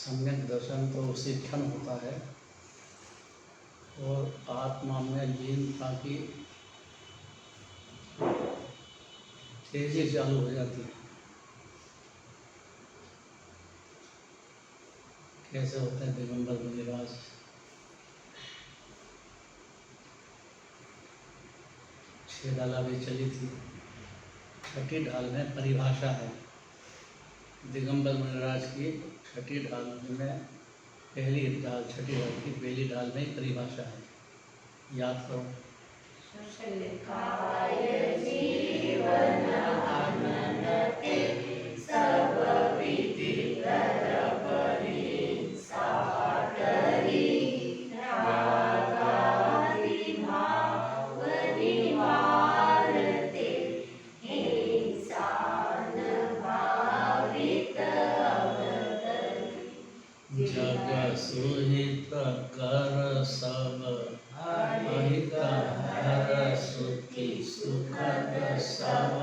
सम्यक दर्शन तो उसी क्षण होता है और आत्मा में लीनता की तेजी चालू हो जाती है। कैसे होते हैं दिगंबर मुनिराज? छह डाला भी चली थी, छठी ढाल में परिभाषा है दिगंबर मुनिराज की। छठी ढाल में पहली ढाल, छठी ढाल की पहली ढाल में ही परिभाषा है, याद करो। जग सुहित कर सब अहित हर सुखी सुखद सब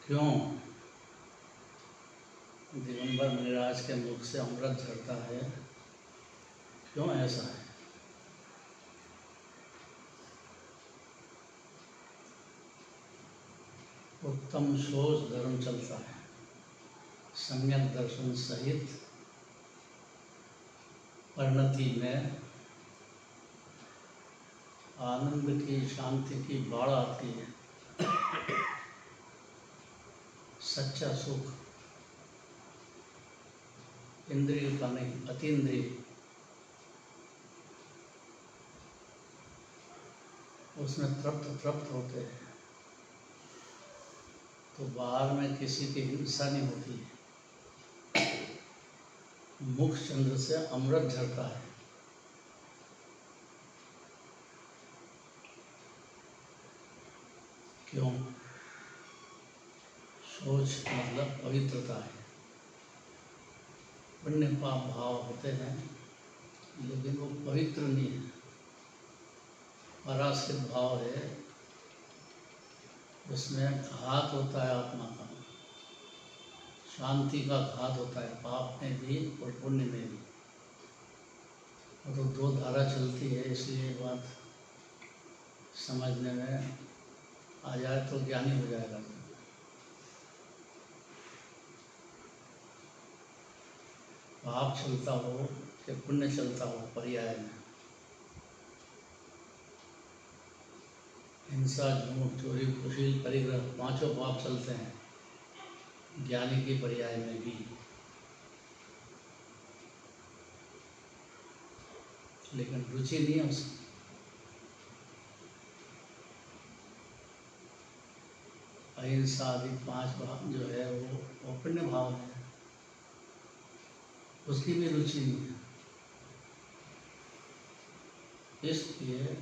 क्यों दिगंबर मुनिराज के मुख से अमृत झरता है? क्यों ऐसा है? उत्तम सोच धर्म चलता है, सम्यक दर्शन सहित परिणति में आनंद की, शांति की बाढ़ आती है। सच्चा सुख इंद्रिय का नहीं, अतीन्द्रिय, उसमें तृप्त होते हैं तो बाहर में किसी की हिंसा नहीं होती है। मुख चंद्र से अमृत झरता है। क्यों? सोच मतलब पवित्रता है। पुण्य पाप भाव होते हैं लेकिन वो पवित्र नहीं है, पराश्रित भाव है। उसमें घात होता है आत्मा का, शांति का घात होता है, पाप में भी और पुण्य में भी। तो दो धारा चलती है, इसलिए बात समझने में आ जाए तो ज्ञानी हो जाएगा। पाप चलता हो कि पुण्य चलता हो, पर्याय में हिंसा, झूठ, चोरी, कुशील, परिग्रह, पांचों पाप चलते हैं ज्ञानी की पर्याय में भी। लेकिन रुचि नहीं है उसकी। अहिंसा आदि पांच भाव जो है वो पुण्य भाव है, उसकी भी रुचि नहीं है। इसलिए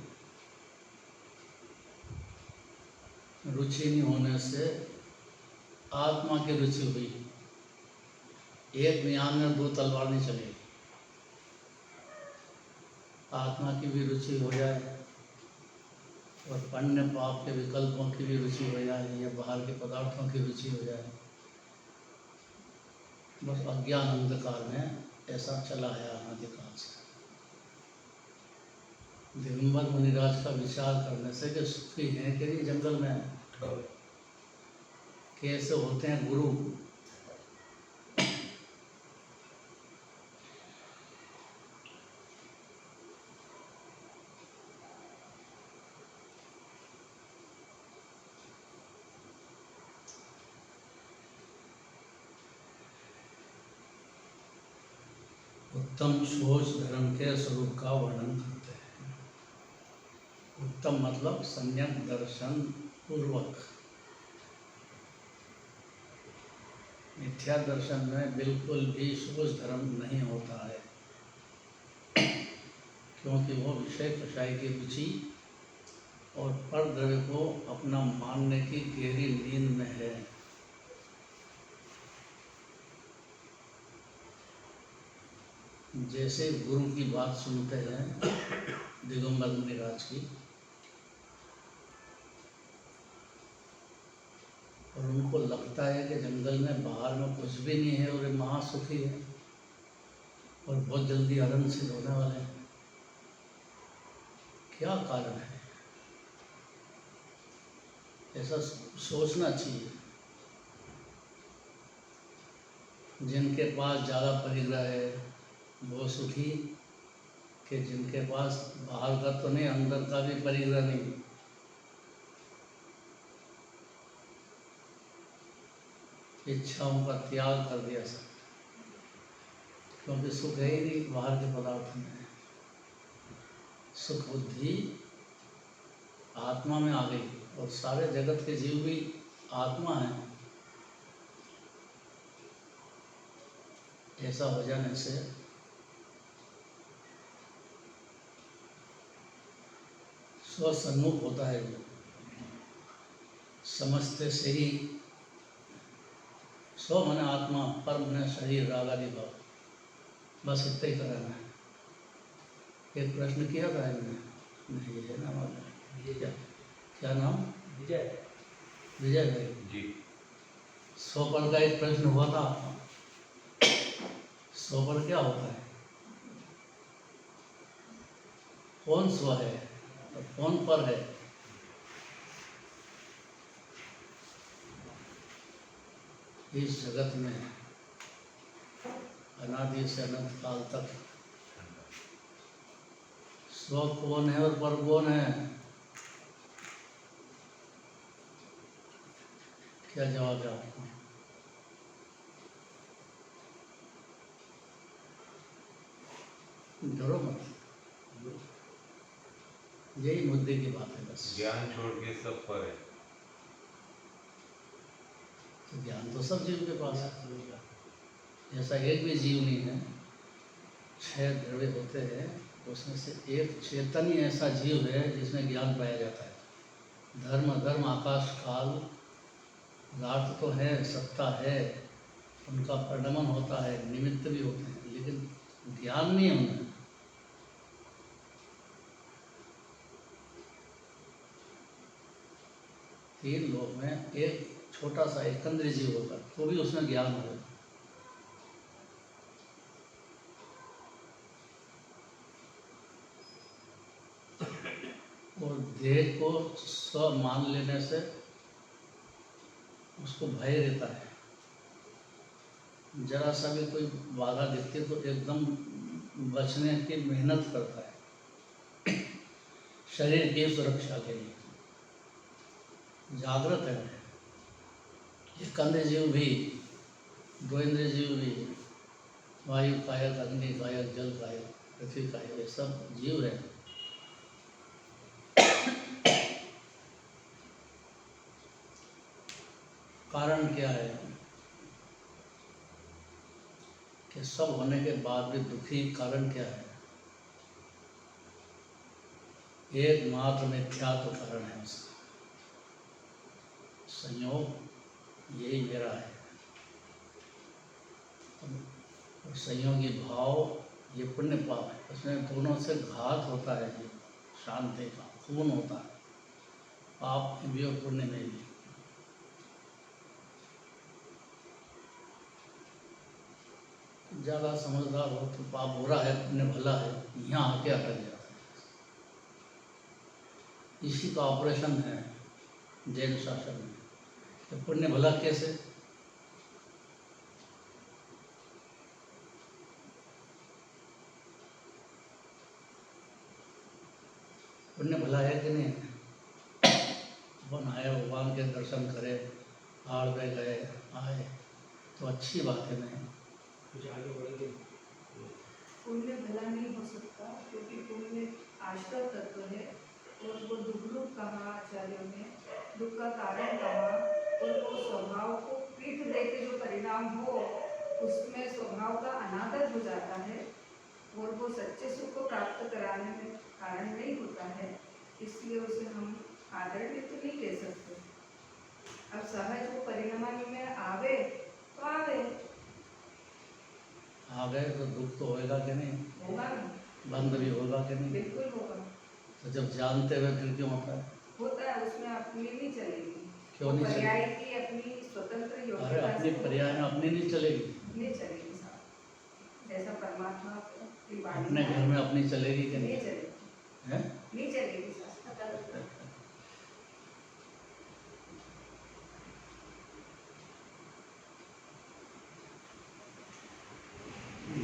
रुचि नहीं होने से आत्मा की रुचि हुई। एक म्यान में दो तलवार नहीं चलेगी। आत्मा की भी रुचि हो जाए और पुण्य पाप के विकल्पों की भी रुचि हो जाए या बाहर के पदार्थों की रुचि हो जाए, बस अज्ञान अंधकार में ऐसा चला है अनादिकाल से। दिगंबर मुनिराज का विचार करने से कि सुखी हैं कि नहीं जंगल में, कैसे होते हैं गुरु। उत्तम सोच धर्म के स्वरूप का वर्णन करते हैं। उत्तम मतलब सम्यक दर्शन पूर्वक। मिथ्या दर्शन में बिल्कुल भी सोच धर्म नहीं होता है, क्योंकि वो विषय कषाय की रुचि और पर द्रव्य को अपना मानने की गहरी नींद में है। जैसे गुरु की बात सुनते हैं दिगंबर मुनिराज की, और उनको लगता है कि जंगल में बाहर में कुछ भी नहीं है और ये महासुखी है और बहुत जल्दी आनंद सिद्ध होने वाले हैं। क्या कारण है? ऐसा सोचना चाहिए। जिनके पास ज़्यादा परिग्रह है वो सुखी, कि जिनके पास बाहर का तो नहीं अंदर का भी परिग्रह नहीं, इच्छाओं का त्याग कर दिया सब, क्योंकि सुख है ही नहीं बाहर के पदार्थ में। सुख बुद्धि आत्मा में आ गई और सारे जगत के जीव भी आत्मा है। ऐसा हो जाने से स्वसन्मुख होता है जो, समझते से ही। स्व मन आत्मा, पर मन शरीर, राग आदि भाव, बस इतना ही कराना है। एक प्रश्न किया था इन्होंने, नहीं है नाम आपका? क्या क्या नाम? विजय। विजय भाई जी। स्व पर का एक प्रश्न हुआ था। स्व पर क्या होता है? कौन स्व है और कौन पर है? इस जगत में अनादि से अनंत काल तक स्व कौन है और पर कौन है? क्या जवाब है आपको? डरो मत, यही मुद्दे की बात है बस। ज्ञान छोड़ के सब पर है। तो ज्ञान तो सब जीव के पास है, ऐसा एक भी जीव नहीं है। 6 द्रव्य होते हैं, उसमें से एक चेतन ही ऐसा जीव है जिसमें ज्ञान पाया जाता है। धर्म धर्म आकाश काल पदार्थ तो है, सत्ता है, उनका परिणमन होता है, निमित्त भी होते हैं, लेकिन ज्ञान नहीं है उनमें। तीन लोग में एक छोटा सा एकंद्रीय जीव होगा तो भी उसमें ज्ञान होगा। और देह को स्व मान लेने से उसको भय रहता है। जरा सा भी कोई बाधा दिखती है तो एकदम बचने की मेहनत करता है शरीर की सुरक्षा के लिए। जागृत है ये कंधे जीव भी, दो इंद्रिय जीव भी, वायु कायक, अग्नि कायक, जल कायक, पृथ्वी कायक, ये सब जीव है। कारण क्या है कि सब होने के बाद भी दुखी? कारण क्या है? एकमात्र मिथ्यात्व कारण है उसका। संयोग यही मेरा है, और संयोगी भाव ये पुण्य पाप है। उसमें दोनों से घात होता है, ये शांति का खून होता है, पाप में भी और पुण्य में भी। ज़्यादा समझदार हो तो पाप बुरा है, पुण्य भला है, यहाँ आके अटक जाता है। इसी का ऑपरेशन है जैन शासन में। तो पुण्य भला कैसे? पुण्य भला है कि नहीं? अपन आए भगवान के दर्शन करे, पहाड़ पे गए आए तो अच्छी बात है। नहीं कुछ आगे बढ़ेंगे। पुण्य भला नहीं हो सकता, क्योंकि पुण्य आश्रय तत्व है और वो दुख कहा आचार्यों ने, दुख का कारण कहा, और वो स्वभाव को पीठ देके जो परिणाम हो उसमें स्वभाव का अनादर हो जाता है और वो सच्चे सुख को प्राप्त कराने में कारण नहीं होता है। इसलिए उसे हम आदरणीय तो नहीं कह सकते। अब सहज वो परिणामी में आवे तो आवे, आ गए तो दुख तो होएगा कि नहीं, होगा ना, बंद भी होगा कि नहीं। बिल्कुल होगा। तो जब जानते हुए फिर क्यों होता है? होता है, उसमें अपनी नहीं चलेगी। क्यों वो नहीं चलेगी? पर्याय की अपनी स्वतंत्र अरे योग्यता अपनी से पर्याय में अपनी नहीं चलेगी, नहीं चलेगी साहब। जैसा परमात्मा की वाणी अपने घर में अपनी चलेगी कि नहीं नहीं चलेगी, है? नहीं चलेगी साहब।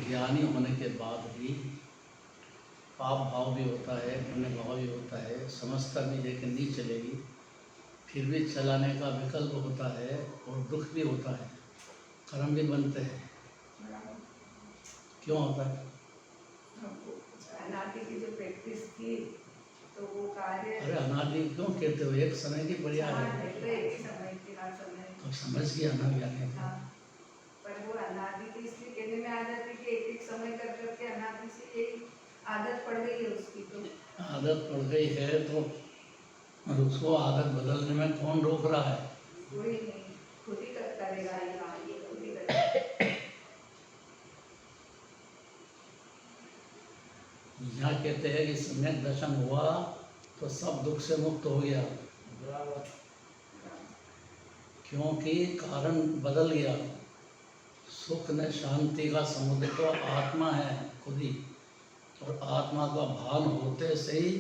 ज्ञानी होने के बाद भी पाप भाव भी होता है, पुण्य भाव भी होता है, समझता भी है कि नहीं चलेगी, फिर भी चलाने का विकल्प होता है और दुख भी होता है, कर्म भी बनते हैं। क्यों होता है? हमको अनादि की जो प्रैक्टिस थी तो वो कार्य अरे अनादि क्यों कहते हो? एक समय की पर्याय हाँ, है, तो एक ही समय की हर समय तो समझ गया ना ज्ञानी। हाँ, पर वो अनादि की इसलिए कहने में आ जाती कि एक एक समय कर करके अनादि से यही आदत पड़ गई है उसकी। तो आदत पड़ गई है तो उसको आदत बदलने में कौन रोक रहा है? कोई नहीं, खुद ही करेगा, ये खुद ही करेगा। यहाँ कहते हैं कि सम्यक दर्शन हुआ तो सब दुख से मुक्त हो गया, बराबर। क्योंकि कारण बदल गया। सुख ने शांति का समुद्र तो आत्मा है खुद ही, और आत्मा का भान होते से ही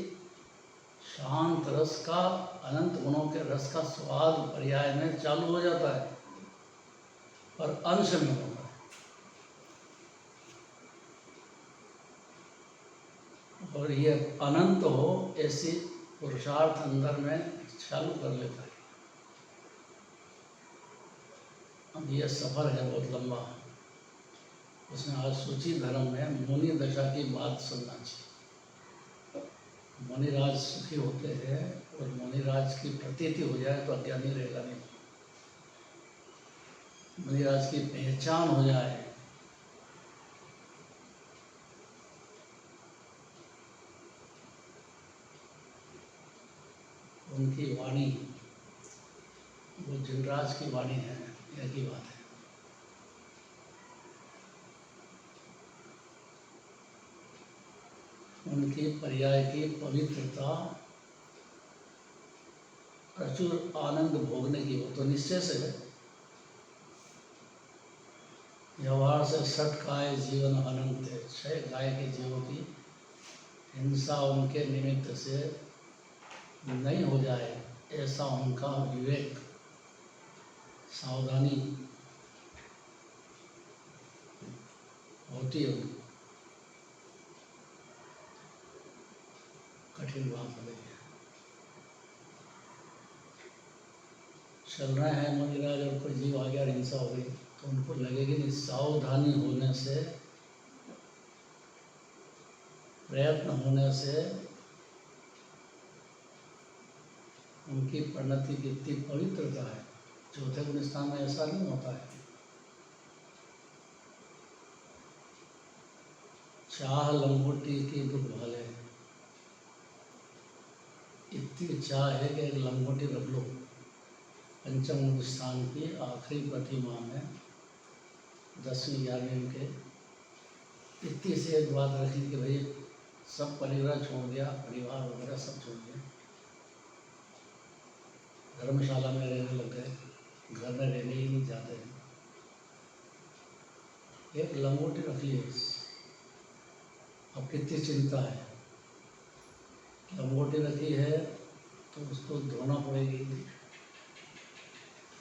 शांत रस का, अनंत गुणों के रस का स्वाद पर्याय में चालू हो जाता है, पर अंश में होता है। और ये अनंत हो ऐसी पुरुषार्थ अंदर में चालू कर लेता है। अब ये सफ़र है बहुत लंबा, उसमें आज सूची धर्म में मुनि दशा की बात सुनना चाहिए। मुनिराज सुखी होते हैं और मुनिराज की प्रतीति हो जाए तो अज्ञानी रहेगा नहीं। मुनिराज की पहचान हो जाए, उनकी वाणी वो जिनराज की वाणी है, यह की बात है। उनकी पर्याय की पवित्रता, प्रचुर आनंद भोगने की, वो तो निश्चय से है। व्यवहार से सट काय जीवन अनंत है, 6 गाय के जीवों की हिंसा उनके निमित्त से नहीं हो जाए, ऐसा उनका विवेक, सावधानी होती है। कठिन बात हो गई है। चल रहे हैं मुनिराज और कोई जीव आ गया और हिंसा हो गई तो उनको लगेगी नहीं, सावधानी होने से, प्रयत्न होने से उनकी परिणति कितनी पवित्रता है। चौथे गुण स्थान में ऐसा नहीं होता है। चाह लंगोटी की दुख भाले, इतनी चाह है कि एक लंगोटी रख लो। पंचम गुण स्थान की आखिरी प्रतिमा में 10वीं 11वीं के इतनी से एक बात रखी कि भाई सब परिवार छोड़ दिया, परिवार वगैरह सब छोड़ दिया, धर्मशाला में रहने लग गए, घर में रहने ही नहीं जाते हैं। एक लंगोटी रख ली। अब कितनी चिंता है, लंगोटी रखी है तो उसको धोना पड़ेगी,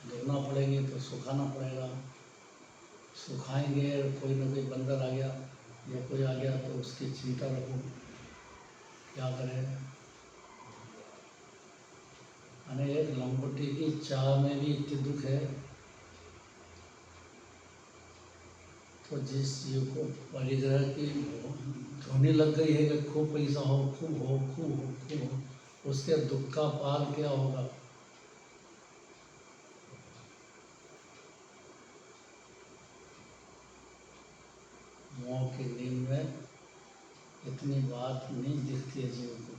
धोना पड़ेगी तो सुखाना पड़ेगा, सुखाएंगे कोई ना कोई बंदर आ गया या कोई आ गया तो उसकी चिंता रखो, क्या करें। एक लंगोटी की चाह में भी इतनी दुख है, तो जिस जीव को परिग्रह की ध्वनि लग गई है कि खूब पैसा हो, खूब हो, खूब हो, खूब हो, उसके दुख का पार क्या होगा। मोह की नींद में इतनी बात नहीं दिखती है जीव को।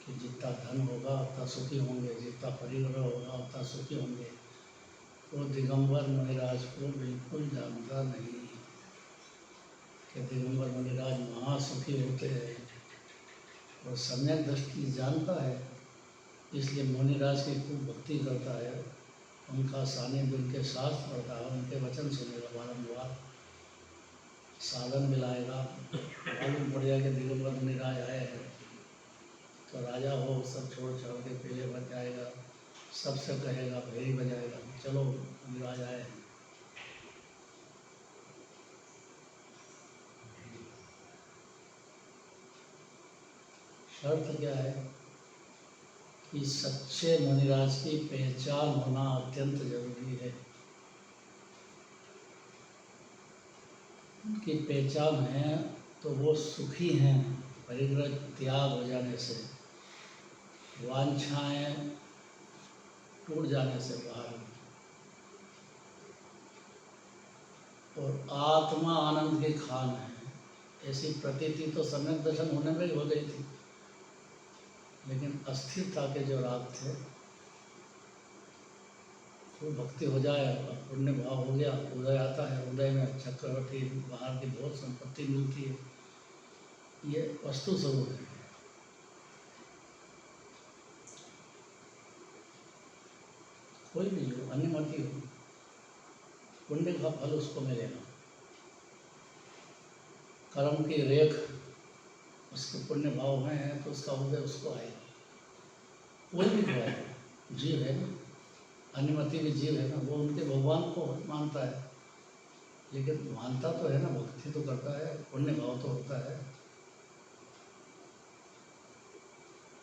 कि जितना धन होगा उतना सुखी होंगे, जितना परिग्रह होगा उतना सुखी होंगे। वो दिगंबर मुनिराज को बिल्कुल जानता नहीं कि दिगंबर मुनिराज महासुखी होते हैं और सम्यक दृष्टि जानता है, इसलिए मुनिराज की खूब भक्ति करता है, उनका सानिध्य, उनके शास्त्र पढ़ता है, उनके वचन सुनेगा, बारंबार साधन मिलाएगा। मालूम पड़ जाएगा दिगंबर मुनिराज आए हैं तो राजा हो सब छोड़ छाड़ के पहले बच जाएगा, सबसे कहेगा, भेरी बजाएगा, चलो मुनिराज आए हैं। शर्त क्या है कि सच्चे मुनिराज की पहचान होना अत्यंत जरूरी है। उनकी पहचान है तो वो सुखी हैं, परिग्रह त्याग हो जाने से, वांछाएं टूट जाने से बाहर, और आत्मा आनंद की खान है। ऐसी प्रतीति तो सम्यक दर्शन होने में ही हो गई थी, लेकिन अस्थिरता के जो राग थे, तो भक्ति हो जाए, पुण्य भाव हो गया, उदय आता है, उदय में चक्रवर्ती बाहर की बहुत संपत्ति मिलती है, ये वस्तु स्वरूप है। कोई भी हो, अन्यमति हो, पुण्य का फल उसको मिलेगा। कर्म की रेख उसके पुण्य भाव में है तो उसका उदय उसको आएगा। कोई भी जो है जीव है ना, अन्यमति भी जीव है ना, वो उनके भगवान को मानता है, लेकिन मानता तो है ना, भक्ति तो करता है, पुण्य भाव तो होता है।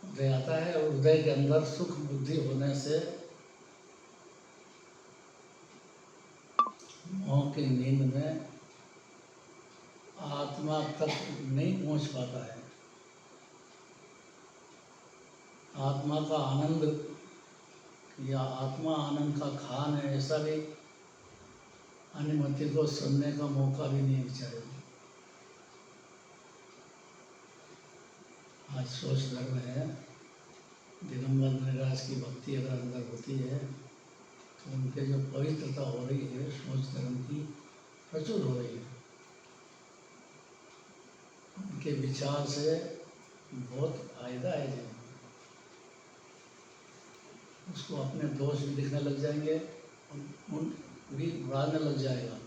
उदय आता है और उदय के अंदर सुख बुद्धि होने से मोह की नींद में आत्मा तक नहीं पहुंच पाता है। आत्मा का आनंद या आत्मा आनंद का खान है, ऐसा भी अनुमति को सुनने का मौका भी नहीं बेचारे। आज सोच धर्म है, दिगंबर मुनिराज की भक्ति अगर अंदर होती है तो उनके जो पवित्रता हो रही है, सोच धर्म की प्रचुर हो रही है। उनके विचार से बहुत फायदा है जी, उसको अपने दोष भी दिखने लग जाएंगे, उन भी उड़ाने लग जाएगा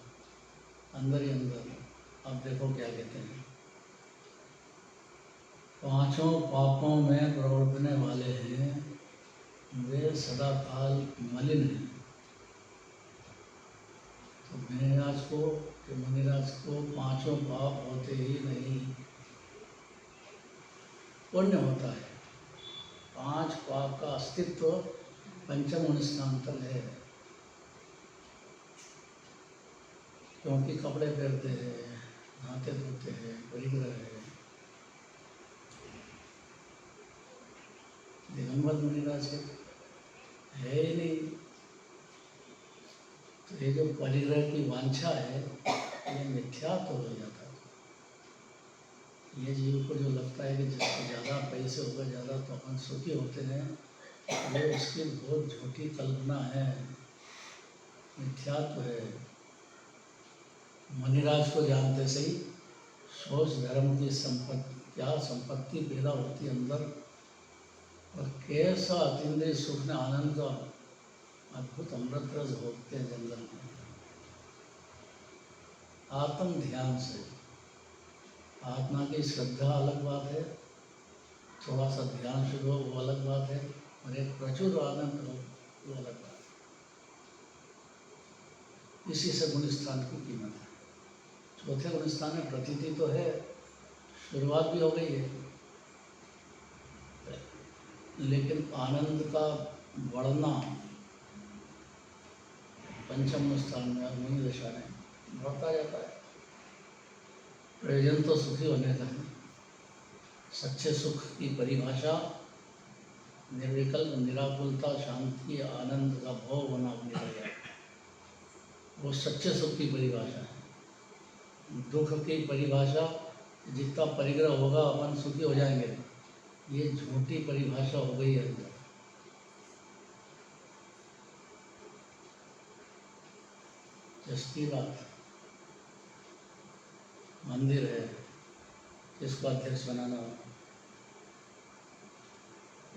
अंदर ही अंदर। अब देखो क्या कहते हैं, पांचों पापों में प्रवर्तने वाले हैं, वे सदा काल मलिन हैं। तो मुनिराज को पांचों पाप होते ही नहीं, पुण्य होता है। 5 पाप का अस्तित्व पंचम स्थान तक है, क्योंकि कपड़े पहनते हैं, नहाते धोते हैं, परिग्रह है। दिगंबर मुनिराज है ही नहीं, तो ये जो परिग्रह की वांछा है ये मिथ्या तो हो जाता है। ये जीव को जो लगता है कि जिसको ज़्यादा पैसे होगा, ज़्यादा तो अपन सुखी होते हैं, ये उसकी बहुत झूठी कल्पना है, मिथ्यात्व है। मुनिराज को जानते से ही सोच धर्म की क्या संपत्ति पैदा होती है अंदर, और कैसा अतिंद्रिय सुख ने आनंद का अद्भुत अमृत रस भोगते हैं जंगल में। आत्म ध्यान से आत्मा की श्रद्धा अलग बात है, थोड़ा सा ध्यान शुरू हो वो अलग बात है, और एक प्रचुर आनंद हो वो अलग बात है। इसी से गुणस्थान की कीमत है। चौथे गुणस्थान में प्रतीति तो है, शुरुआत भी हो गई है, लेकिन आनंद का बढ़ना पंचम स्थान में अग्नि दशा में बढ़ता जाता है। प्रयोजन तो सुखी होने का है। सच्चे सुख की परिभाषा निर्विकल्प निराकुलता, शांति, आनंद का भाव बना मिलेगा, वो सच्चे सुख की परिभाषा है। दुख की परिभाषा जितना परिग्रह होगा अपन सुखी हो जाएंगे, ये झूठी परिभाषा हो गई है अंदर। सस्ती बात, मंदिर है, किसको अध्यक्ष बनाना हो,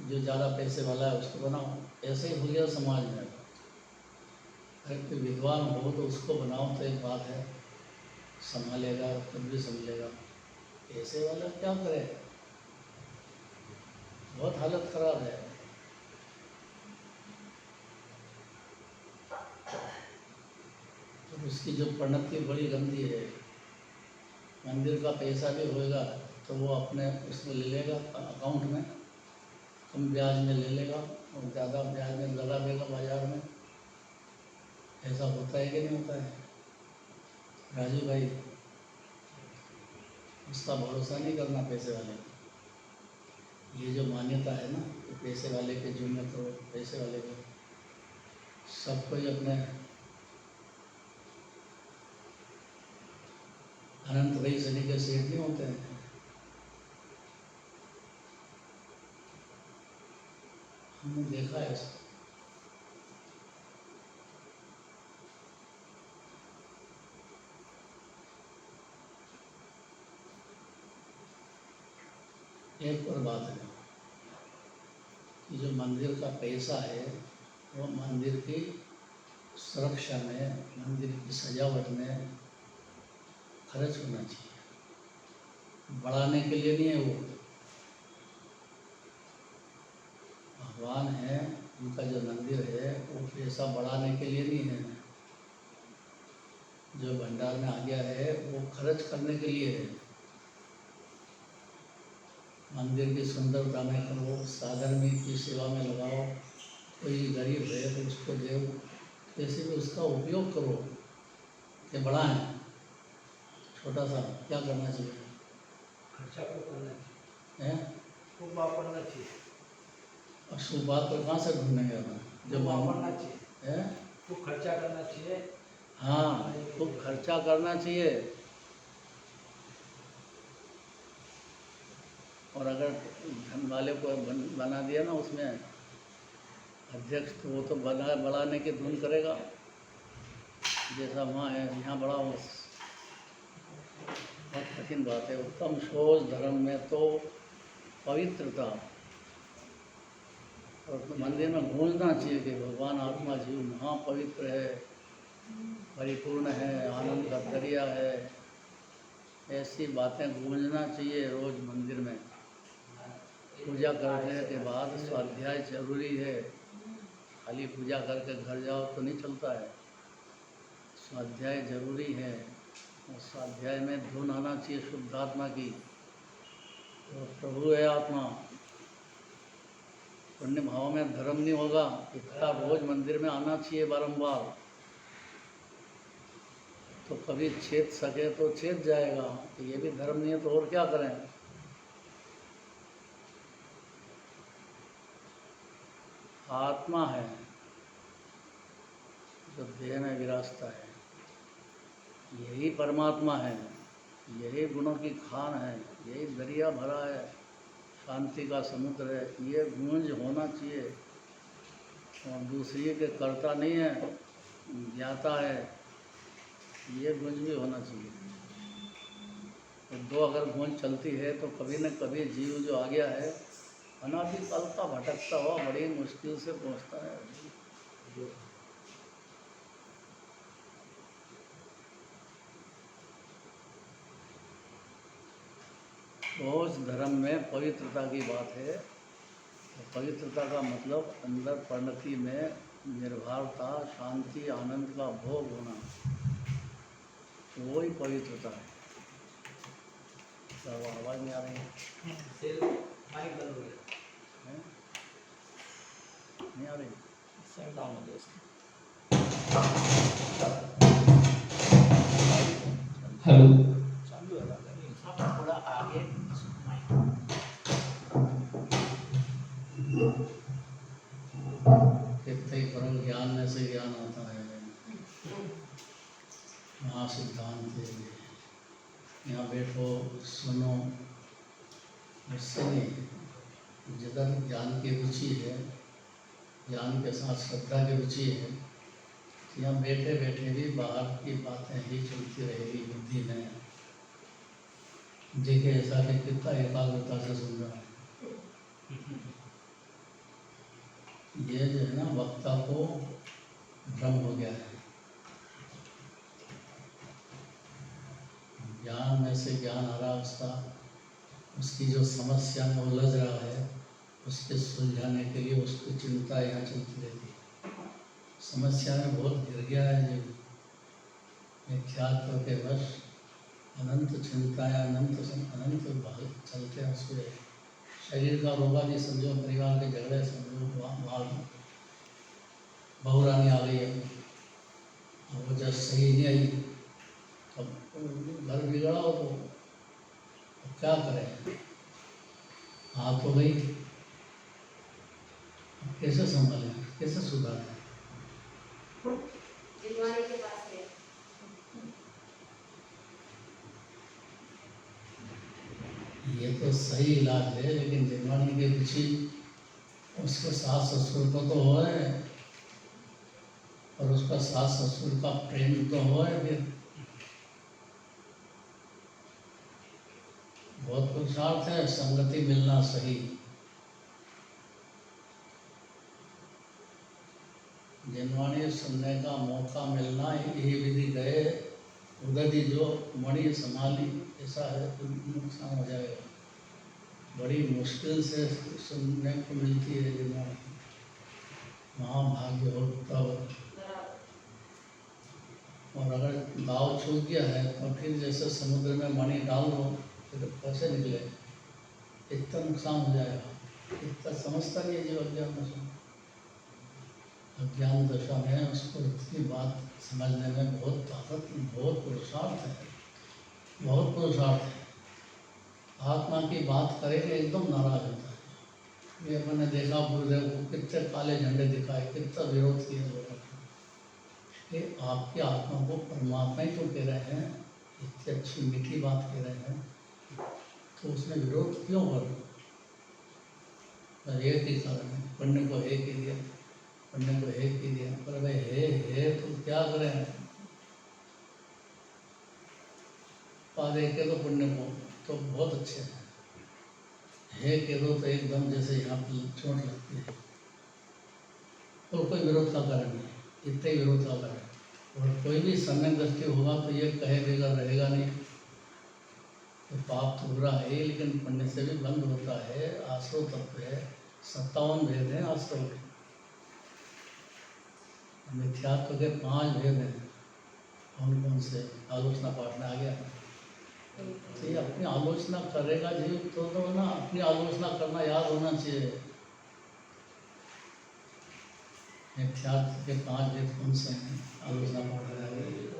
जो ज़्यादा पैसे वाला है उसको बनाओ। ऐसे ही हो गया समाज में। अरे कोई विद्वान हो तो उसको बनाओ तो एक बात है, संभालेगा, खुद भी समझेगा। ऐसे वाला क्या करे, बहुत हालत खराब है। तो उसकी जो प्रणति बड़ी गंदी है। मंदिर का पैसा भी होएगा तो वो अपने उसमें ले लेगा, अकाउंट में कम ब्याज में ले लेगा और ज़्यादा ब्याज में लगा देगा बाजार में। ऐसा होता है कि नहीं होता है राजू भाई? उसका भरोसा नहीं करना पैसे वाले को। ये जो मान्यता है ना कि पैसे वाले के जुम्मे करो, पैसे वाले को, सब कोई अपने अनंत भाई सनी के सेठ नहीं होते हैं। हमने देखा है इसको। एक और बात है कि जो मंदिर का पैसा है वो मंदिर की सुरक्षा में, मंदिर की सजावट में खर्च होना चाहिए, बढ़ाने के लिए नहीं है। वो भगवान है, उनका जो मंदिर है वो पैसा बढ़ाने के लिए नहीं है। जो भंडार में आ गया है वो खर्च करने के लिए है। मंदिर की सुंदरता में करो, साधन में की सेवा में लगाओ, कोई गरीब है तो उसको दो, कैसे भी उसका उपयोग करो। ये बड़ा है, छोटा सा क्या करना चाहिए खर्चा को करना चाहिए, है? खूब वापरना चाहिए, अब शुभ बात पर कहाँ से ढूंढेंगे अपन? जब वापरना चाहिए है, खूब खर्चा करना चाहिए। हाँ, खूब खर्चा करना चाहिए। और अगर धन वाले को बना दिया ना उसमें अध्यक्ष, तो वो तो बढ़ाने की धुन करेगा। जैसा वहाँ है यहाँ बढ़ाओ, बस। बहुत कठिन बात है। उत्तम सोच धर्म में तो पवित्रता, और तो मंदिर में गूंजना चाहिए कि भगवान आत्मा जीव महापवित्र है, परिपूर्ण है, आनंद का दरिया है। ऐसी बातें गूंजना चाहिए रोज मंदिर में। पूजा करने के बाद स्वाध्याय जरूरी है। खाली पूजा करके घर जाओ तो नहीं चलता है, स्वाध्याय जरूरी है। और स्वाध्याय में धुन आना चाहिए शुद्ध आत्मा की। तो प्रभु है आत्मा, पुण्य भाव में धर्म नहीं होगा। इतना रोज मंदिर में आना चाहिए बारंबार। तो कभी छेद सके तो छेद जाएगा। तो ये भी धर्म नहीं है तो और क्या करें? आत्मा है जो देह में विराजता है, यही परमात्मा है, यही गुणों की खान है, यही दरिया भरा है, शांति का समुद्र है। ये गूंज होना चाहिए। और दूसरी के कर्ता नहीं है, ज्ञाता है, ये गूंज भी होना चाहिए। तो दो अगर गूंज चलती है तो कभी न कभी जीव जो आ गया है अनादिकाल का भटकता हुआ बड़ी मुश्किल से पहुंचता है। रोज धर्म में पवित्रता की बात है। तो पवित्रता का मतलब अंदर परिणति में निर्भरता, शांति, आनंद का भोग होना, वही पवित्रता है। तो आवाज़ नहीं आ रही है? माइक बंद हो गया, हैं? नहीं आ रही? साइड डाउन हो गया। हेलो, चालू है बात नहीं। आप थोड़ा आगे कितने परम ज्ञान में से ज्ञान आता है। वहाँ सिद्धांत है, यहाँ बैठो सुनो, उससे नहीं। जिधर ज्ञान की रुचि है, ज्ञान के साथ श्रद्धा की रुचि है, यहाँ बैठे बैठे भी बाहर की बातें ही चलती रहेगी बुद्धि में। देखिए ऐसा कि कितना एकाग्रता से सुन रहा है। ये जो है ना वक्ता को भ्रम हो गया है। ज्ञान में से ज्ञान आ रहा उसका, उसकी जो समस्या में उलझ रहा है उसके सुलझाने के लिए उसकी चिंता यहाँ चलती रहती है। समस्या में बहुत गिर गया है जीव, मिथ्यात्व के वश अनंत चिंताएं, अनंत भाग चलते हैं उसके। शरीर का रोगा भी समझो, परिवार के झगड़े समझो, बहुरानी आ गई है, वो जब सही नहीं आई तब घर बिगड़ा हो तो क्या करें, आ तो गई, कैसे संभालें, कैसे सुधारें? जिनवानी के पास है। ये तो सही इलाज है, लेकिन जिनवानी की रुचि उसके सास ससुर को तो हो है, और उसका सास ससुर का प्रेम तो हो है। फिर बहुत पुरुषार्थ है संगति मिलना सही। जिनवाणी सुनने का मौका मिलना, यही विधि गए उदधि जो मणि संभाली, ऐसा है तो नुकसान हो जाएगा। बड़ी मुश्किल से सुनने को मिलती है जिनवाणी, महाभाग्य हो तब। और अगर दाव छूट गया है तो फिर जैसे समुद्र में मणि डाल दो तो कैसे निकले, इतना नुकसान हो जाएगा। इतना समझता नहीं है जीव अज्ञान दशा। अज्ञान दशा में उसको इतनी बात समझने में बहुत ताकत, बहुत पुरुषार्थ है, बहुत पुरुषार्थ है। आत्मा की बात करेंगे एकदम नाराज होता है। ये मैंने देखा गुरुदेव को कितने काले झंडे दिखाए, कितना विरोध किया लोगों ने कि आपकी आत्मा को परमात्मा ही तो कह रहे हैं, इतनी अच्छी मीठी बात कह रहे हैं, तो उसमें विरोध क्यों कर रहे? एक ही कारण है, पुण्य को एक ही दिया, पुण्य को एक ही दिया। पर भाई है तो क्या करें, पा देखे तो पुण्य को तो बहुत अच्छे है कह दो तो एकदम जैसे यहाँ पर चोट लगती है। तो कोई विरोध का कारण नहीं, इतने विरोध का कारण। और कोई भी सम्यक दृष्टि होगा तो ये कहे बगैर रहेगा नहीं। तो पाप तो बुरा है, लेकिन पुण्य से भी बंद होता है। आश्रव तत्व है, 57 भेद हैं आश्रव के। मिथ्यात्व के 5 भेद हैं। कौन कौन से? आलोचना पाठ में आ गया। तो ये अपनी आलोचना करेगा जीव तो ना, अपनी आलोचना करना याद होना चाहिए। मिथ्यात्व के 5 भेद कौन से हैं? आलोचना पाठ में आ गया।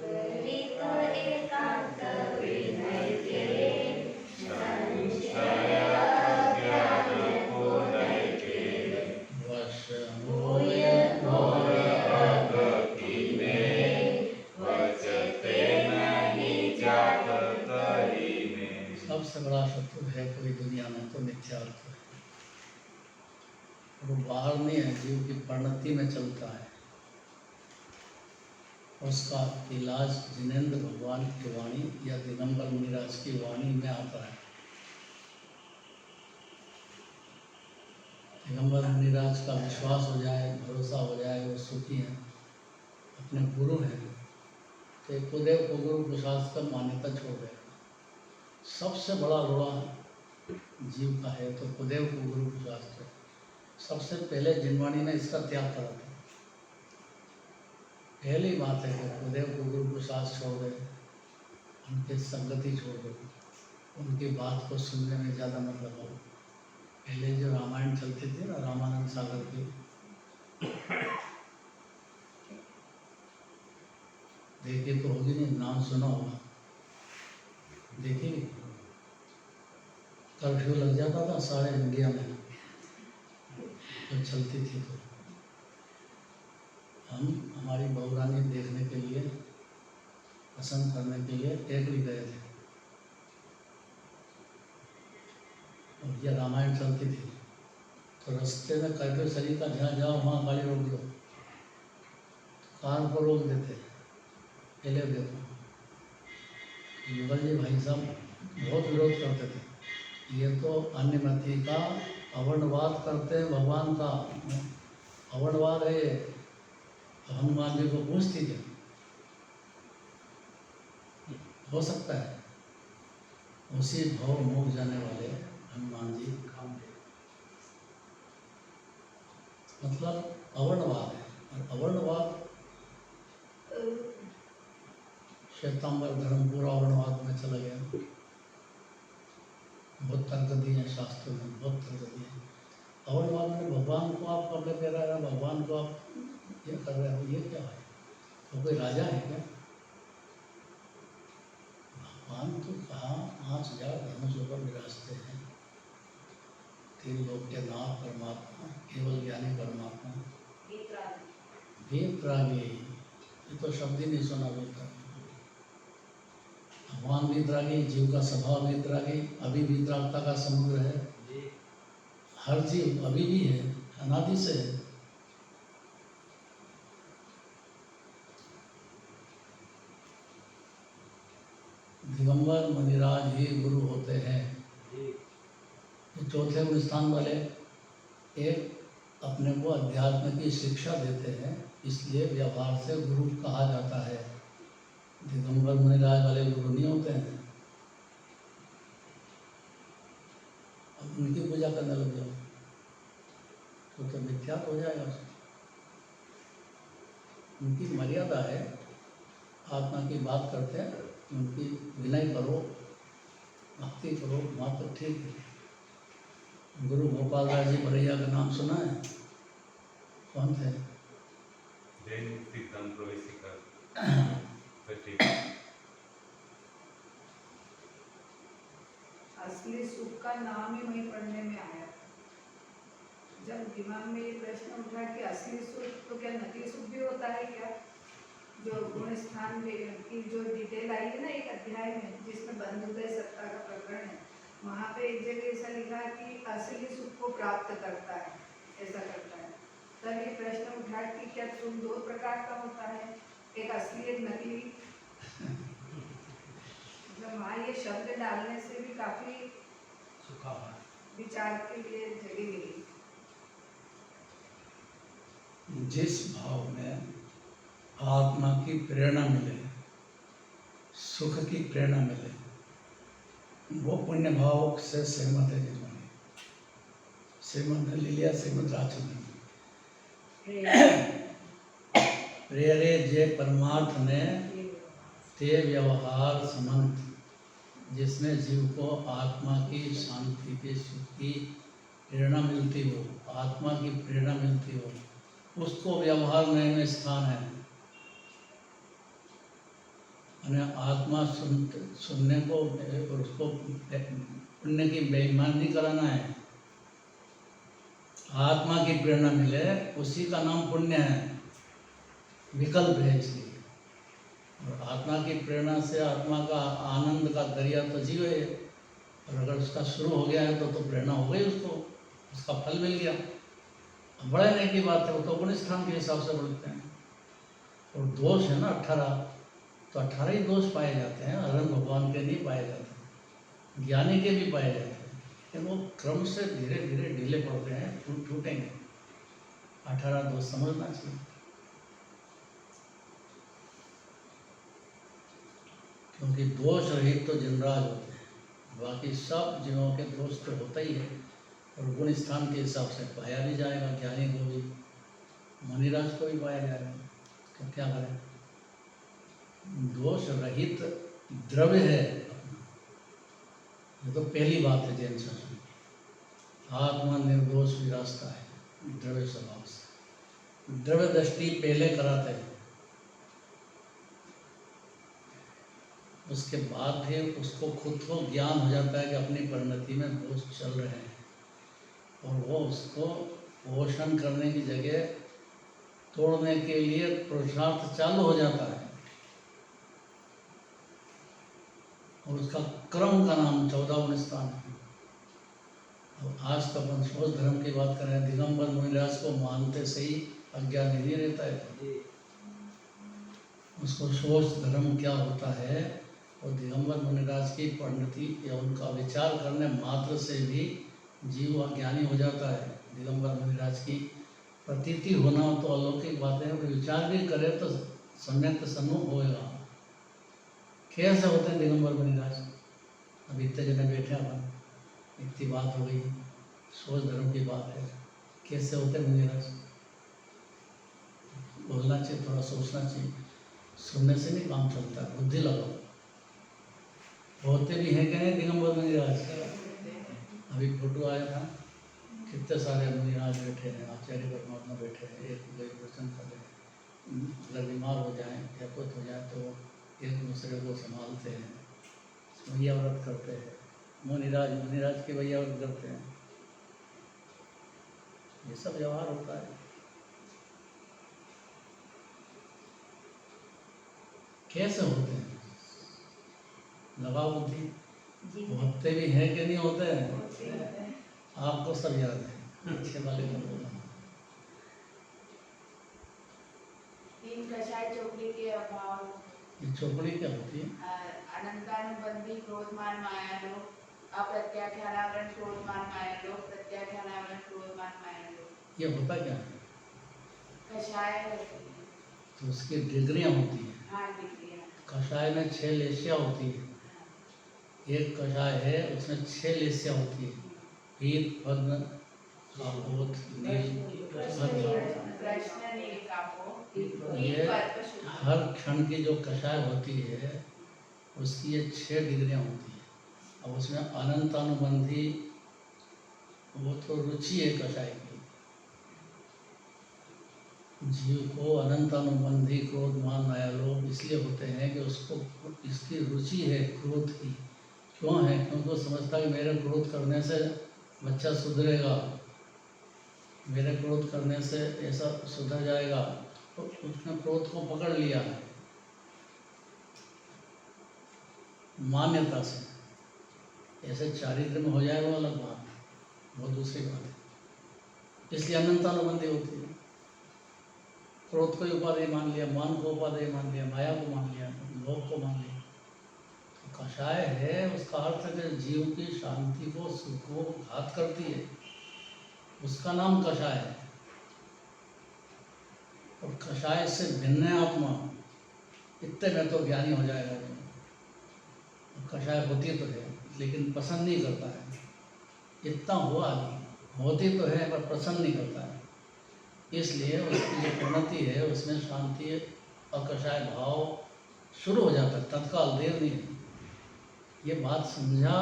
सबसे बड़ा शत्रु है कोई दुनिया में तो मिथ्यात्व है। वो बाहर नहीं है, जीव की परिणति में चलता है। उसका इलाज जिनेंद्र भगवान की वाणी या दिगंबर मुनिराज की वाणी में आता है। दिगंबर मुनिराज का विश्वास हो जाए, भरोसा हो जाए, वो सुखी हैं, अपने गुरु हैं, तो कुदेव को गुरु प्रसाद का मान्यता छोड़ देगा। सबसे बड़ा रोड़ा जीव का है तो कुदेव को गुरु प्रसाद है। सबसे पहले जिनवाणी ने इसका त्याग करा था। पहली बात है कि कुदेव को गुरु प्रसाद छोड़ दे, उनकी संगति छोड़ दो, उनकी बात को सुनने में ज़्यादा मत लगाओ। पहले जो रामायण चलती थी ना, रामानंद सागर की, देखिए तो होगी नहीं, नाम सुना होगा, देखिए कर्फ्यू लग जाता था सारे इंडिया में तो चलती थी। तो हम हमारी बहुरानी देखने के लिए, पसंद करने के लिए टेकरी गए थे और यह रामायण चलती थी। तो रास्ते में कहते शरीर का जहाँ जाओ वहाँ गाड़ी रोक दो, कार को रोक देते, पहले देखो। युगल जी भाई साहब बहुत विरोध करते थे, ये तो अन्य मति का अवर्णवाद करते हैं भगवान का, अवर्णवाद है ये। तो हनुमान जी को पूछती क्या हो सकता है? उसी भाव मुख जाने वाले हनुमान जी मतलब अवर्णवाद है, और अवर्णवाद श्वेतांबर धर्म पूरा अवर्णवाद में चला गया। बहुत तर्क दिए हैं शास्त्रों में, बहुत तर्क दिए हैं। अवर्णवाद में भगवान को आप पकड़ दे रहे हैं, भगवान को आप ये कर रहे हो, ये क्या है? तो कोई राजा है क्या? भगवान तो कहाँ 5000 धनुष ऊपर विराजते हैं, 3 लोक के नाथ परमात्मा, केवल ज्ञानी परमात्मा, वीतरागी। ये तो शब्द ही नहीं सुना वीतरागी। भगवान वीतरागी, जीव का स्वभाव वीतरागी, अभी वीतरागता का समुद्र है। हर जीव अभी भी है, अनादि से है। दिगंबर मुनिराज ही गुरु होते हैं। ये चौथे गुण स्थान वाले एक अपने को अध्यात्म की शिक्षा देते हैं, इसलिए व्यवहार से गुरु कहा जाता है। दिगंबर मुनिराज वाले गुरु नहीं होते हैं। अब उनकी पूजा करने लग जाओ तो मिथ्यात्व हो जाएगा। उनकी मर्यादा है, आत्मा की बात करते हैं, उनकी विनय करो, भक्ति करो, वहाँ तो ठीक है। गुरु गोपाल राय जी बरैया का नाम सुना है? कौन थे? असली सुख का नाम ही वही पढ़ने में आया। जब दिमाग में ये प्रश्न उठा कि असली सुख तो क्या नकली सुख भी होता है क्या, जो गुण स्थान में की जो डिटेल आई है ना एक अध्याय में, जिसमें बंधुदय सत्ता का प्रकरण है, वहाँ पे एक जगह ऐसा लिखा है कि असली सुख को प्राप्त करता है, ऐसा करता है। तब ये प्रश्न उठा कि क्या सुख 2 प्रकार का होता है, एक असली एक नकली। मतलब वहाँ ये शब्द डालने से भी काफी विचार के लिए जगह मिली। जिस भाव में आत्मा की प्रेरणा मिले, सुख की प्रेरणा मिले, वो पुण्य भाव से सहमत है जिन्होंने, श्रीमद ने लिया, श्रीमद राजू ने प्रेरे जे परमार्थ ने ते व्यवहार समंत, जिसमें जीव को आत्मा की शांति की सुख की प्रेरणा मिलती हो, आत्मा की प्रेरणा मिलती हो, उसको व्यवहार में स्थान है। आत्मा सुनने को और उसको पुण्य की बेईमानी कराना है। आत्मा की प्रेरणा मिले उसी का नाम पुण्य है, विकल्प है इसलिए। और आत्मा की प्रेरणा से आत्मा का आनंद का दरिया तो जीव है, और अगर उसका शुरू हो गया है तो प्रेरणा हो गई, उसको उसका फल मिल गया। बढ़ने की बात है, वो तो गुण स्थान के हिसाब से बढ़ते हैं। और दोष है ना 18, तो 18 ही दोष पाए जाते हैं, अरहंत भगवान के नहीं पाए जाते, ज्ञानी के भी पाए जाते हैं, लेकिन वो क्रम से धीरे धीरे ढीले पड़ते हैं, टूटेंगे। 18 दोष समझना चाहिए, क्योंकि दोष रहित तो जिनराज होते हैं, बाकी सब जीवों के दोष तो होता ही है। और गुण स्थान के हिसाब से पाया भी जाएगा, ज्ञानी को भी, मुनिराज को भी पाया जाएगा। तो क्या करें? दोष रहित द्रव्य है, ये तो पहली बात है जैन शास्त्र में। आत्मा निर्दोष विरासता है द्रव्य स्वभाव से, द्रव्य दृष्टि पहले कराते हैं, उसके बाद फिर उसको खुद को ज्ञान हो जाता है कि अपनी परिणति में दोष चल रहे हैं, और वो उसको पोषण करने की जगह तोड़ने के लिए पुरुषार्थ चालू हो जाता है। और उसका क्रम का नाम 14 गुण स्थान है। अब आज तो अपन शोध धर्म की बात कर रहे हैं। दिगंबर मुनिराज को मानते से ही अज्ञानी नहीं रहता है, जी उसको सोच धर्म क्या होता है और दिगंबर मुनिराज की परिणति या उनका विचार करने मात्र से भी जीव अज्ञानी हो जाता है। दिगंबर मुनिराज की प्रतीति होना तो अलौकिक बात है, विचार भी करे तो सम्यक सम्मुख होएगा। कैसे होते हैं दिगंबर मुनिराज? अब इतने जने बैठे अपन, इतनी बात हो गई, सोच धर्म की बात है, कैसे होते हैं मुनिराज? बोलना चाहिए, थोड़ा सोचना चाहिए, सुनने से नहीं काम चलता, बुद्धि लगाओ। होते भी हैं क्या नहीं दिगंबर मुनिराज? अभी फोटो आया था, कितने सारे मुनिराज बैठे हैं, आचार्य परमात्मा बैठे हैं, एक वचन कर रहे हैं। अगर बीमार हो जाए या कुछ हो जाए तो एक दूसरे को संभालते हैं, भैया व्रत करते हैं। मुनिराज के भैया व्रत करते हैं। ये सब व्यवहार होता है। कैसे होते हैं? लगाओ बुद्धि। होते भी हैं कि नहीं होते हैं? आपको सब याद है, अच्छे वाले को बोला। तीन कषाय चोपड़ी के अभाव, ये चौकड़ी क्या होती है? अनंतानुबंधी क्रोधमान माया लोग, अप्रत्याख्यानावरण क्रोधमान माया लोग, प्रत्याख्यानावरण क्रोधमान माया लोग। ये होता क्या है? कषाय तो उसकी डिग्रियाँ होती हैं। हाँ डिग्रियाँ। कषाय में 6 लेशियाँ होती है। एक कषाय है, उसमें 6 लेशियाँ होती है। पीत, पद्म, कापोत, नील, प्रश्न नील कापो, ये हर क्षण की जो कषाय होती है उसकी ये 6 डिग्रियाँ होती हैं। अब उसमें अनंतानुबंधी, वो तो रुचि है कषाय की। जीव को अनंतानुबंधी क्रोध मान माया लोग इसलिए होते हैं कि उसको इसकी रुचि है क्रोध की। क्यों है? क्योंकि वो समझता है कि मेरे क्रोध करने से बच्चा सुधरेगा, मेरे क्रोध करने से ऐसा सुधर जाएगा, तो उसने क्रोध को पकड़ लिया है मान्यता से। ऐसे चारित्र में हो जाए वो अलग बात, वो दूसरी बात है। इसलिए अनंतानुबंधी होती है। क्रोध को उपादेय मान लिया, मान को उपादेय मान लिया, माया को मान लिया, लोभ को मान लिया। तो कषाय है, उसका अर्थ है कि जीव की शांति को, सुख को घात करती है, उसका नाम कषाय है। और कषाय से भिन्न है आत्मा। इतने में तो ज्ञानी हो जाएगा। तो कषाय होती तो है लेकिन पसंद नहीं करता है। इतना हुआ नहीं, होती तो है पर पसंद नहीं करता है। इसलिए उसकी जो परिणति है उसमें शांति और कषाय भाव शुरू हो जाता है तत्काल, देर नहीं है। ये बात समझा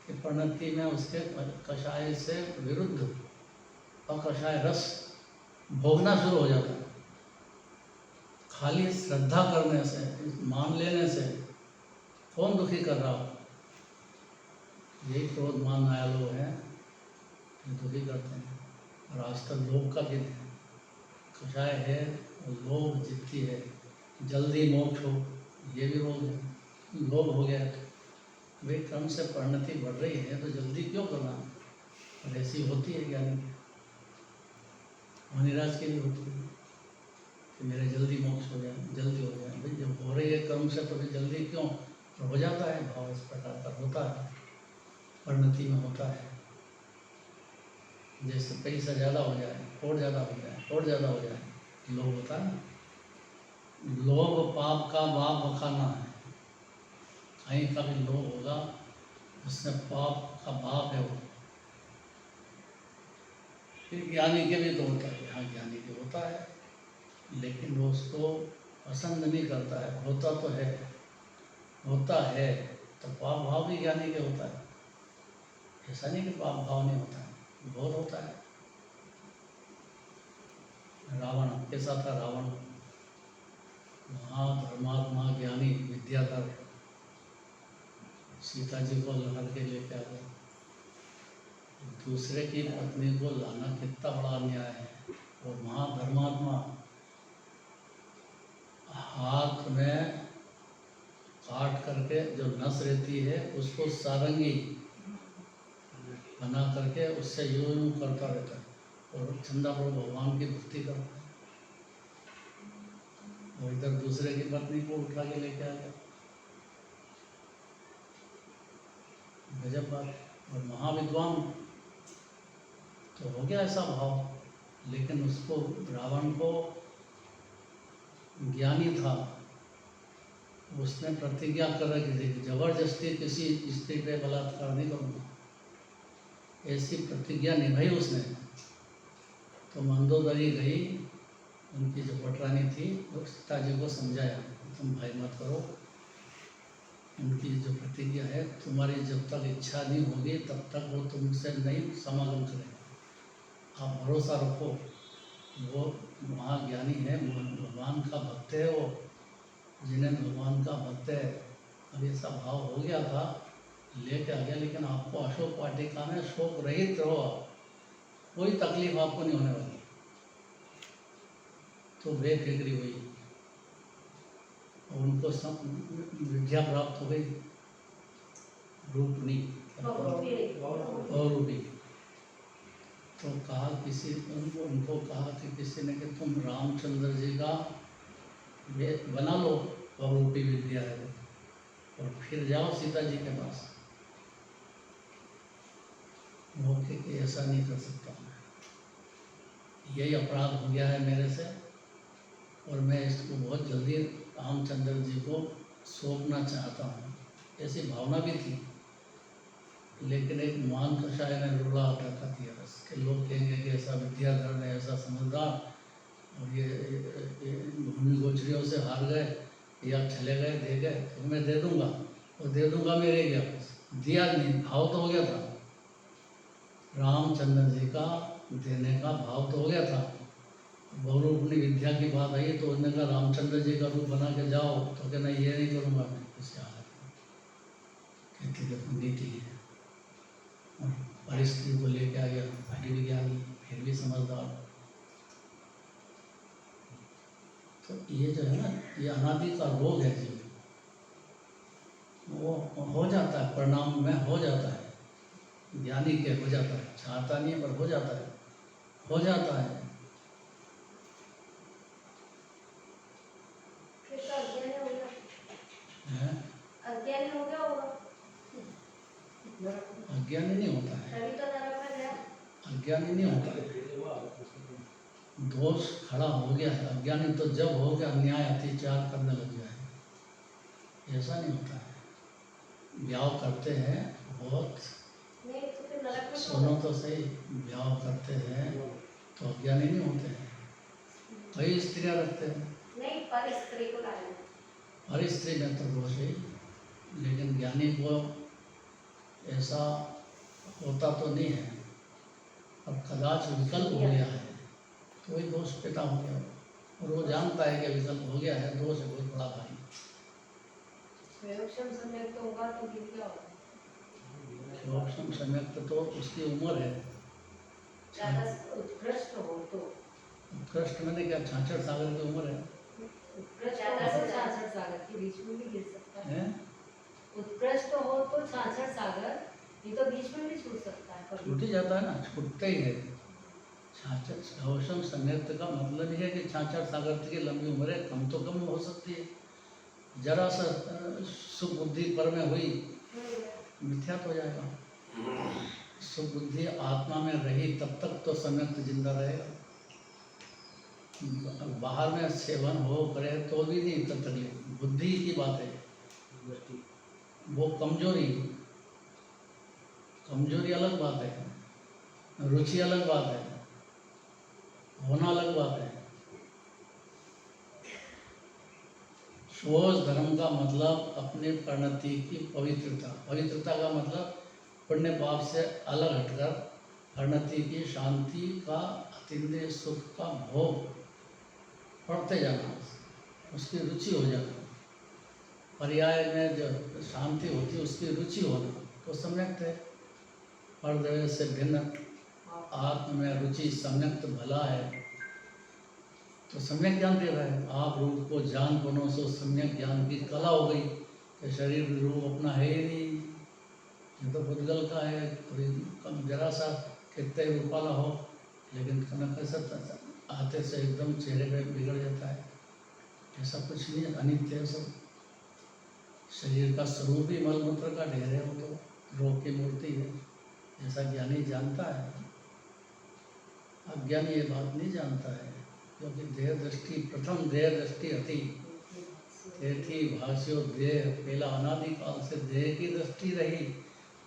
कि परिणति में उसके कषाय से विरुद्ध और कषाय रस भोगना शुरू हो जाता है। खाली श्रद्धा करने से, मान लेने से कौन दुखी कर रहा हो? यही क्रोध मान माया लोग हैं, दुखी करते हैं। और आज तक लोभ का दिन है, कषाय है और लोभ जितती है, जल्दी मोक्ष हो, ये भी रोग है। लोभ हो गया भाई, क्रम से परिणति बढ़ रही है तो जल्दी क्यों करना? और ऐसी होती है ज्ञानी की, मुनिराज की भी होती है कि मेरे जल्दी मोक्ष हो जाए, जल्दी हो जाए। भाई जब हो रही है क्रम से तो फिर जल्दी क्यों? तो हो जाता है भाव, इस प्रकार का होता है, परिणति में होता है। जैसे पैसा ज़्यादा हो जाए और ज़्यादा हो जाए और ज़्यादा हो जाए, लोभ होता है ना। लोभ पाप का बाप बखाना है। कहीं का भी लोभ होगा उसमें पाप का बाप है वो। फिर ज्ञानी के भी तो होता है, हाँ ज्ञानी के होता है, लेकिन वो उसको पसंद नहीं करता है। होता तो है, होता है तो पाप भाव भी ज्ञानी के होता है। ऐसा नहीं कि पाप भाव नहीं होता है, बहुत होता है। रावण कैसा था? रावण महाधर्मात्मा ज्ञानी विद्याधर, सीता जी को लहर के लेके आ गया। दूसरे की पत्नी को लाना कितना बड़ा अन्याय है। और महाधर्मात्मा हाथ में काट करके जो नस रहती है उसको सारंगी बना करके उससे यूं करता रहता है और चंदा प्रभु भगवान की भक्ति करता है और इधर दूसरे की पत्नी को उठा के लेके आ गया। गजब बात। और महाविद्वान तो हो गया ऐसा भाव, लेकिन उसको रावण को ज्ञानी था, उसने प्रतिज्ञा कर रखी थी कि जबरदस्ती किसी स्त्री पे बलात्कार नहीं करूँगा। ऐसी प्रतिज्ञा निभाई उसने। तो मंदोदरी गई, उनकी जो पटरानी थी, वो सीता जी को समझाया तुम भय मत करो, उनकी जो प्रतिज्ञा है तुम्हारी जब तक इच्छा नहीं होगी तब तक वो तुमसे नहीं समागम करेगा। आप भरोसा रखो, वो महाज्ञानी है, भगवान का भक्त है, वो जिन्हें भगवान का भक्त है। अब ऐसा भाव हो गया था, लेके आ गया। लेकिन आपको अशोक वाटिका में शोक रहित रहो, कोई तकलीफ आपको नहीं होने वाली। तो बेफिक्री हुई और उनको सब विद्या प्राप्त हो गई, रूपनी और रूपी। तो कहा किसी उनको कहा कि किसी ने कि तुम रामचंद्र जी का बना लो, बहुरूपी विद्या है वो, और फिर जाओ सीता जी के पास। वो कि ऐसा नहीं कर सकता, यही अपराध हो गया है मेरे से और मैं इसको बहुत जल्दी रामचंद्र जी को सौंपना चाहता हूँ। ऐसी भावना भी थी, लेकिन एक मान कषाय ने रुला अटका दिया बस कि लोग कहेंगे कि ऐसा विद्याधर है, ऐसा समझदार, और ये भूमि गोचरियों से हार गए, या चले गए, दे गए तो मैं दे दूंगा, और दे दूंगा मेरे गया, बस दिया नहीं, भाव तो हो गया था रामचंद्र जी का देने का भाव तो हो गया था। बहुरूपनी विद्या की बात आई तो उन्होंने कहा रामचंद्र जी का रूप बना के जाओ, तो कहना ये नहीं करूँगा मैं किसी हालत में, कहती देखो नीति है। और परिस्थिति को लेके आ गया, फिर भी ज्ञानी, फिर भी समझदार। तो ये जो है ना, ये अनादि का रोग है जीव, वो हो जाता है, परिणाम में हो जाता है, ज्ञानी के हो जाता है, चाहता नहीं है पर हो जाता है, हो जाता है। हैं? अज्ञानी नहीं होता है, अज्ञानी नहीं होता है। दोष खड़ा हो गया है, अज्ञानी तो जब हो गया अन्याय अत्याचार करने लग गया है, ऐसा नहीं होता है। ब्याह करते हैं बहुत, सुनो तो सही, ब्याह करते हैं तो अज्ञानी नहीं होते हैं, कई स्त्रियां रखते हैं, हर स्त्री में तो दोष है, लेकिन ज्ञानी को ऐसा होता तो नहीं है। अब कदाच विकल्प हो गया है तो वही दोष पैदा हो गया, और वो जानता है कि विकल्प हो गया है, दोष है बहुत बड़ा भारी। क्षोभम सम्यक तो उसकी उम्र है, उत्कृष्ट हो तो, उत्कृष्ट मैंने क्या 66 साल की उम्र है, उत्कृष्ट हो 66 सागर के बीच में भी गिर सकता है। हैं? उत्कृष्ट हो तो 66 सागर, ये तो बीच में भी छूट सकता है कभी। छूट ही जाता है ना, छूटता ही है। 66 क्षोभम सम्यक का मतलब ही है कि 66 सागर की लंबी उम्र है, कम तो कम हो सकती है। जरा सा सुबुद्धि पर में हुई मिथ्या तो हो जाएगा। सुबुद्धि आत्मा में रही तब तक तो सम्यक जिंदा रहेगा, बाहर में सेवन हो करे तो भी नहीं तब तकलीफ, बुद्धि की बात है वो। कमजोरी, कमजोरी अलग बात है, रुचि अलग बात है, होना अलग बात है। शोष धर्म का मतलब अपनी परिणति की पवित्रता, पवित्रता का मतलब पुण्य पाप से अलग हटकर परिणति की शांति का, अतीन्द्रिय सुख का भोग पढ़ते जाना, उसकी रुचि हो जाना, पर्याय में जो शांति होती है उसकी रुचि होना, तो सम्यक है। परद्रव्य से भिन्न आत्म में रुचि सम्यक भला है, तो सम्यक ज्ञान दे रहा है। आप रूप को जान बनो सो सम्यक ज्ञान की कला हो गई कि शरीर रूप अपना है ही नहीं, ये तो भूतगल का है, कोई कम जरा सा कितने रूपाला हो, लेकिन कनक सब आते से एकदम चेहरे पे बिगड़ जाता है। ऐसा कुछ नहीं है, अनित्य है सब। शरीर का स्वरूप ही मलमूत्र का ढेर है, वो तो रोग की मूर्ति है, ऐसा ज्ञानी जानता है। अज्ञानी ये बात नहीं जानता है, क्योंकि देह दृष्टि प्रथम देह दृष्टि अति थी भाष्यो देह, पहला अनादिकाल से देह की दृष्टि रही।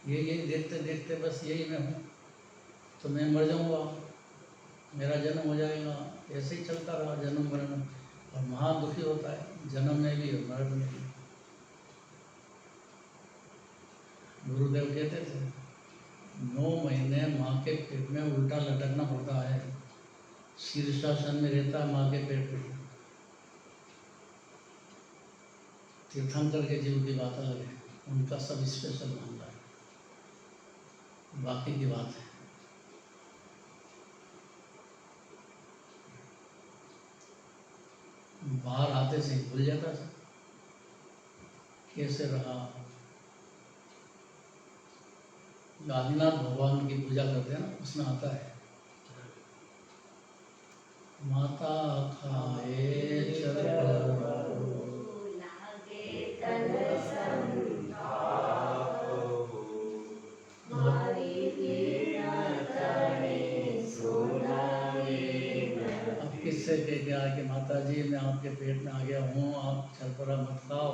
यही देखते देखते बस यही मैं हूँ, तो मैं मर जाऊँगा, मेरा जन्म हो जाएगा, ऐसे ही चलता रहा जन्म मरण, और महा दुखी होता है जन्म में भी और मरण में भी। गुरुदेव कहते थे 9 महीने माँ के पेट में उल्टा लटकना पड़ता है, शीर्षासन में रहता है माँ के पेट में। तीर्थंकर के जीव की बात अलग है, उनका सब स्पेशल मामला है, बाकी की बात है। बाहर आते से ही भूल जाता था कैसे रहा। आदिनाथ भगवान की पूजा करते हैं ना, उसमें आता है माता खाए अब किससे कह गया कि माता जी मैं आपके पेट में आ गया हूँ, आप चरपरा मत खाओ।